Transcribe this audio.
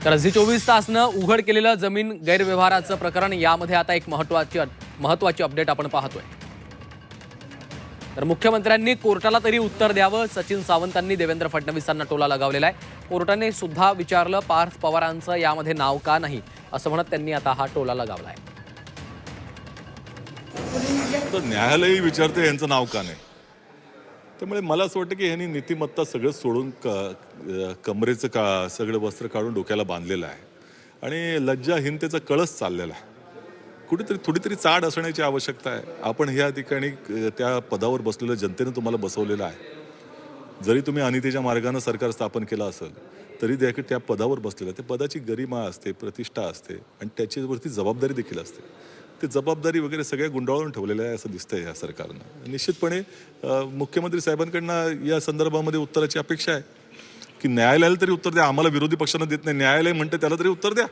तर झी 24 तासनं उघड केलेलं जमीन गैरव्यवहाराचं प्रकरण यामध्ये आता एक महत्वाची अपडेट आपण पाहतोय। तर मुख्यमंत्र्यांनी कोर्टाला तरी उत्तर द्यावं, सचिन सावंतांनी देवेंद्र फडणवीसांना टोला लगावलेला आहे। कोर्टाने सुद्धा विचारलं पार्थ पवारांचं यामध्ये नाव का नाही असं म्हणत त्यांनी आता हा टोला लगावलाय। तर न्यायालयही विचारते यांचं नाव का नाही। त्यामुळे मला असं वाटतं की यांनी नीतिमत्ता सगळं सोडून कमरेचं सगळं वस्त्र काढून डोक्याला बांधलेलं आहे आणि लज्जाहीनतेचा कळस चाललेला आहे। कुठेतरी थोडीतरी चाड असण्याची आवश्यकता आहे। आपण ह्या ठिकाणी त्या पदावर बसलेल्या जनतेने तुम्हाला बसवलेलं आहे। जरी तुम्ही अनितीच्या मार्गाने सरकार स्थापन केलं असेल तरी देखील त्या पदावर बसलेलं त्या पदाची गरिमा असते, प्रतिष्ठा असते आणि त्याच्यावरती जबाबदारी देखील असते। ते जबाबदारी वगैरे सगळ्या गुंडाळून ठेवलेल्या आहे असं दिसतंय या सरकारनं। निश्चितपणे मुख्यमंत्री साहेबांकडनं या संदर्भामध्ये उत्तराची अपेक्षा आहे की न्यायालयाला तरी उत्तर द्या। आम्हाला विरोधी पक्षांना देत नाही, न्यायालय म्हणते त्याला तरी उत्तर द्या।